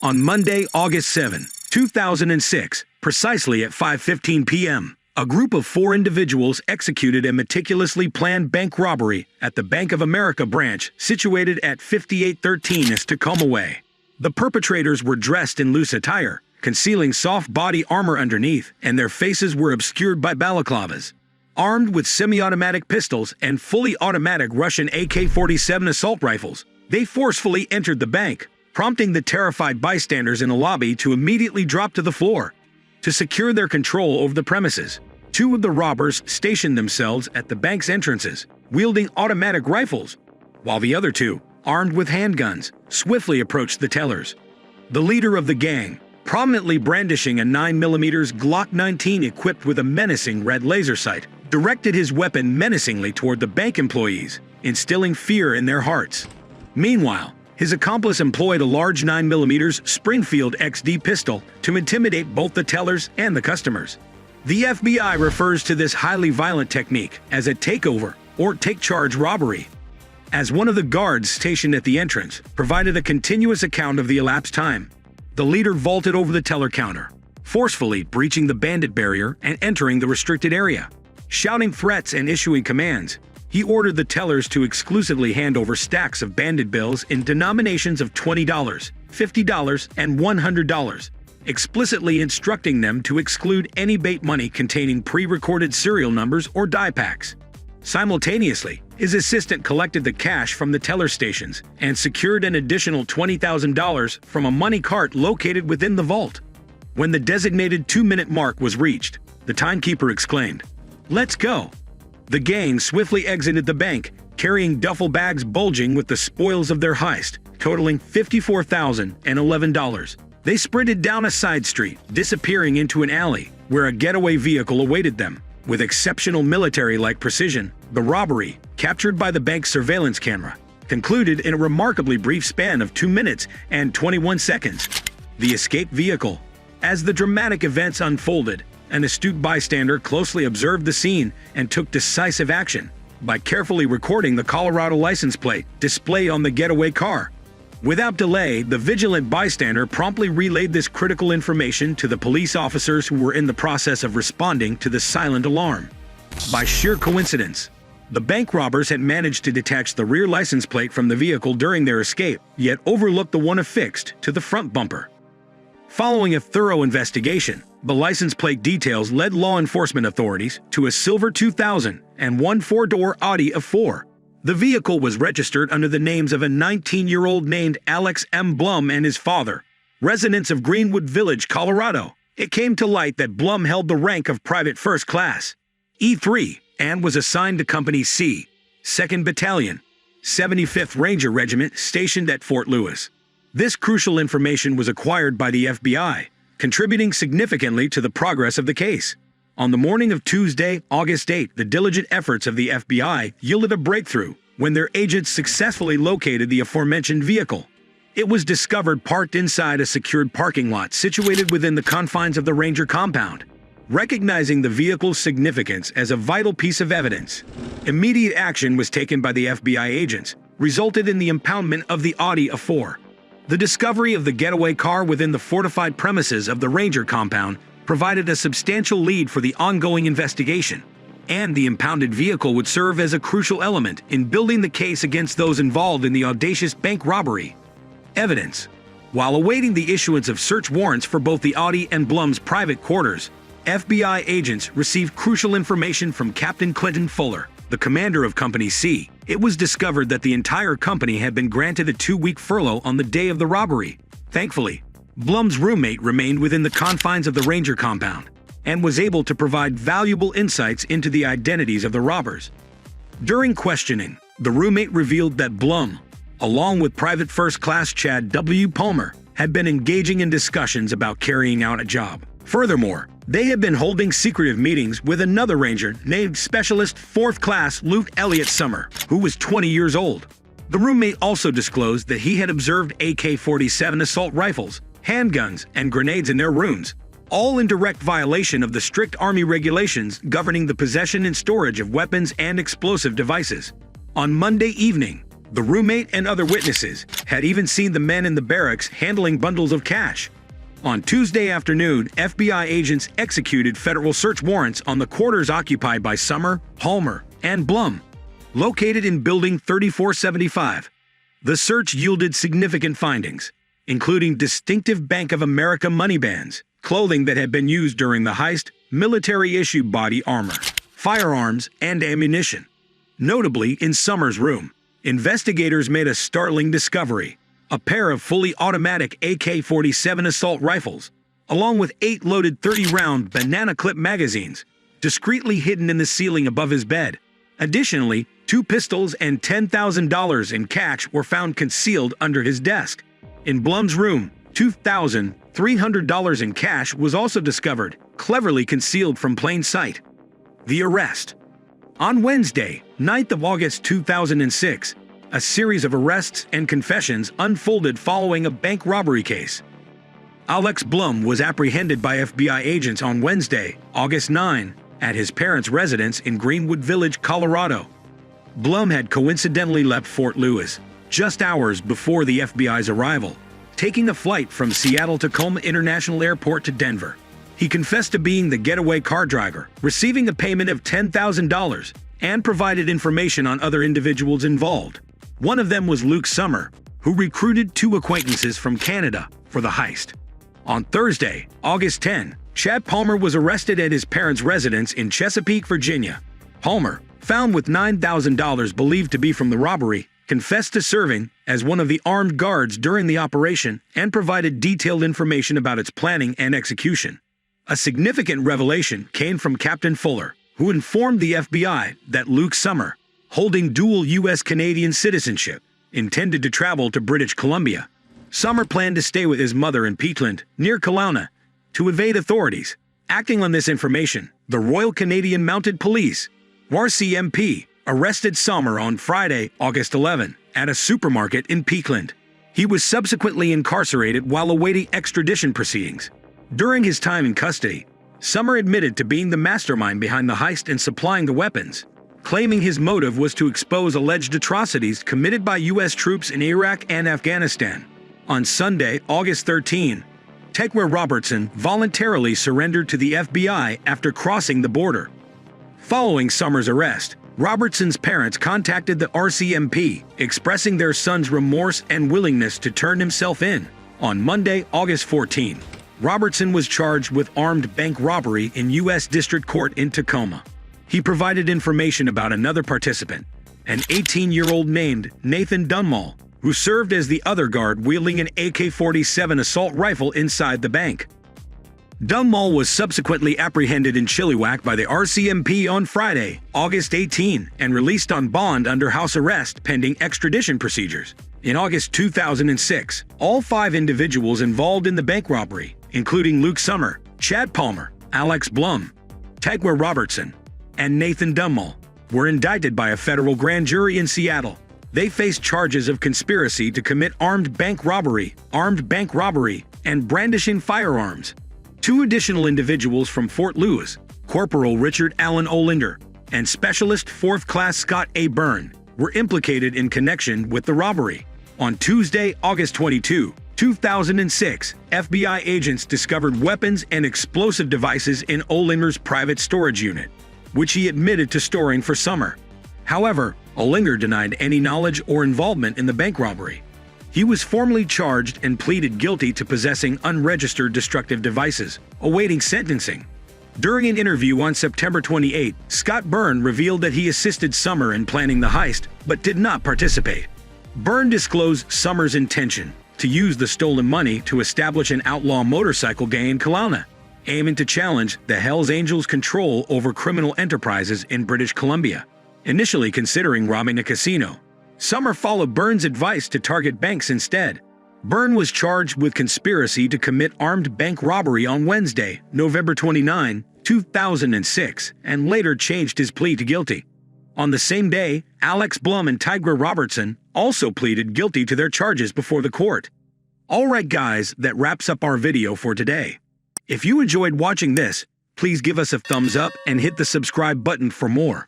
On Monday, August 7, 2006, precisely at 5:15 p.m., a group of 4 individuals executed a meticulously planned bank robbery at the Bank of America branch situated at 5813 East Tacoma Way. The perpetrators were dressed in loose attire, concealing soft body armor underneath, and their faces were obscured by balaclavas. Armed with semi-automatic pistols and fully automatic Russian AK-47 assault rifles, they forcefully entered the bank, prompting the terrified bystanders in the lobby to immediately drop to the floor. To secure their control over the premises, 2 of the robbers stationed themselves at the bank's entrances, wielding automatic rifles, while the other 2, armed with handguns, swiftly approached the tellers. The leader of the gang, prominently brandishing a 9mm Glock 19 equipped with a menacing red laser sight, directed his weapon menacingly toward the bank employees, instilling fear in their hearts. Meanwhile, his accomplice employed a large 9mm Springfield XD pistol to intimidate both the tellers and the customers. The FBI refers to this highly violent technique as a takeover or take-charge robbery. As one of the guards stationed at the entrance provided a continuous account of the elapsed time, the leader vaulted over the teller counter, forcefully breaching the bandit barrier and entering the restricted area. Shouting threats and issuing commands, he ordered the tellers to exclusively hand over stacks of bandit bills in denominations of $20, $50, and $100, explicitly instructing them to exclude any bait money containing pre-recorded serial numbers or die packs. Simultaneously, his assistant collected the cash from the teller stations and secured an additional $20,000 from a money cart located within the vault. When the designated 2-minute mark was reached, the timekeeper exclaimed, "Let's go!" The gang swiftly exited the bank, carrying duffel bags bulging with the spoils of their heist, totaling $54,011. They sprinted down a side street, disappearing into an alley, where a getaway vehicle awaited them. With exceptional military-like precision, the robbery, captured by the bank's surveillance camera, concluded in a remarkably brief span of 2 minutes and 21 seconds. The escaped vehicle. As the dramatic events unfolded, an astute bystander closely observed the scene and took decisive action by carefully recording the Colorado license plate displayed on the getaway car. Without delay, the vigilant bystander promptly relayed this critical information to the police officers who were in the process of responding to the silent alarm. By sheer coincidence, the bank robbers had managed to detach the rear license plate from the vehicle during their escape, yet overlooked the one affixed to the front bumper. Following a thorough investigation, the license plate details led law enforcement authorities to a silver 2000 and one 4-door Audi A4. The vehicle was registered under the names of a 19-year-old named Alex M. Blum and his father, residents of Greenwood Village, Colorado. It came to light that Blum held the rank of Private First Class, E3, and was assigned to Company C, 2nd Battalion, 75th Ranger Regiment stationed at Fort Lewis. This crucial information was acquired by the FBI, contributing significantly to the progress of the case. On the morning of Tuesday, August 8, the diligent efforts of the FBI yielded a breakthrough when their agents successfully located the aforementioned vehicle. It was discovered parked inside a secured parking lot situated within the confines of the Ranger compound. Recognizing the vehicle's significance as a vital piece of evidence, immediate action was taken by the FBI agents, resulted in the impoundment of the Audi A4. The discovery of the getaway car within the fortified premises of the Ranger compound provided a substantial lead for the ongoing investigation, and the impounded vehicle would serve as a crucial element in building the case against those involved in the audacious bank robbery. Evidence. While awaiting the issuance of search warrants for both the Audi and Blum's private quarters, FBI agents received crucial information from Captain Clinton Fuller, the commander of Company C. It was discovered that the entire company had been granted a 2-week furlough on the day of the robbery. Thankfully, Blum's roommate remained within the confines of the Ranger compound and was able to provide valuable insights into the identities of the robbers. During questioning, the roommate revealed that Blum, along with Private First Class Chad W. Palmer, had been engaging in discussions about carrying out a job. Furthermore, they had been holding secretive meetings with another Ranger named Specialist 4th Class Luke Elliott Summer, who was 20 years old. The roommate also disclosed that he had observed AK-47 assault rifles, handguns, and grenades in their rooms, all in direct violation of the strict Army regulations governing the possession and storage of weapons and explosive devices. On Monday evening, The roommate and other witnesses had even seen the men in the barracks handling bundles of cash. On Tuesday afternoon, FBI agents executed federal search warrants on the quarters occupied by Summer, Palmer, and Blum, located in Building 3475. The search yielded significant findings, including distinctive Bank of America money bands, clothing that had been used during the heist, military-issue body armor, firearms, and ammunition. Notably, in Summer's room, investigators made a startling discovery: a pair of fully automatic AK-47 assault rifles, along with 8 loaded 30-round banana clip magazines, discreetly hidden in the ceiling above his bed. Additionally, 2 pistols and $10,000 in cash were found concealed under his desk. In Blum's room, $2,300 in cash was also discovered, cleverly concealed from plain sight. The arrest. On Wednesday, 9th of August 2006, a series of arrests and confessions unfolded following a bank robbery case. Alex Blum was apprehended by FBI agents on Wednesday, August 9, at his parents' residence in Greenwood Village, Colorado. Blum had coincidentally left Fort Lewis just hours before the FBI's arrival, taking a flight from Seattle-Tacoma International Airport to Denver. He confessed to being the getaway car driver, receiving a payment of $10,000, and provided information on other individuals involved. One of them was Luke Summer, who recruited 2 acquaintances from Canada for the heist. On Thursday, August 10, Chad Palmer was arrested at his parents' residence in Chesapeake, Virginia. Palmer, found with $9,000 believed to be from the robbery, confessed to serving as one of the armed guards during the operation and provided detailed information about its planning and execution. A significant revelation came from Captain Fuller, who informed the FBI that Luke Summer, holding dual U.S.-Canadian citizenship, intended to travel to British Columbia. Summer planned to stay with his mother in Peatland, near Kelowna, to evade authorities. Acting on this information, the Royal Canadian Mounted Police, RCMP, arrested Summer on Friday, August 11, at a supermarket in Peatland. He was subsequently incarcerated while awaiting extradition proceedings. During his time in custody, Summer admitted to being the mastermind behind the heist and supplying the weapons, claiming his motive was to expose alleged atrocities committed by U.S. troops in Iraq and Afghanistan. On Sunday, August 13, Tegwer Robertson voluntarily surrendered to the FBI after crossing the border. Following Summer's arrest, Robertson's parents contacted the RCMP, expressing their son's remorse and willingness to turn himself in. On Monday, August 14, Robertson was charged with armed bank robbery in U.S. District Court in Tacoma. He provided information about another participant, an 18-year-old named Nathan Dunmall, who served as the other guard wielding an AK-47 assault rifle inside the bank. Dunmall was subsequently apprehended in Chilliwack by the RCMP on Friday, August 18, and released on bond under house arrest pending extradition procedures. In August 2006, all 5 individuals involved in the bank robbery, including Luke Summer, Chad Palmer, Alex Blum, Tegwer Robertson, and Nathan Dunmall, were indicted by a federal grand jury in Seattle. They faced charges of conspiracy to commit armed bank robbery, and brandishing firearms. 2 additional individuals from Fort Lewis, Corporal Richard Allen Olinger and Specialist 4th Class Scott A. Byrne, were implicated in connection with the robbery. On Tuesday, August 22, 2006, FBI agents discovered weapons and explosive devices in Olinger's private storage unit, which he admitted to storing for Summer. However, Olinger denied any knowledge or involvement in the bank robbery. He was formally charged and pleaded guilty to possessing unregistered destructive devices, awaiting sentencing. During an interview on September 28, Scott Byrne revealed that he assisted Summer in planning the heist, but did not participate. Byrne disclosed Summer's intention to use the stolen money to establish an outlaw motorcycle gang in Kelowna, aiming to challenge the Hells Angels' control over criminal enterprises in British Columbia. Initially considering robbing a casino, Summer followed Byrne's advice to target banks instead. Byrne was charged with conspiracy to commit armed bank robbery on Wednesday, November 29, 2006, and later changed his plea to guilty. On the same day, Alex Blum and Tegwer Robertson also pleaded guilty to their charges before the court. Alright guys, that wraps up our video for today. If you enjoyed watching this, please give us a thumbs up and hit the subscribe button for more.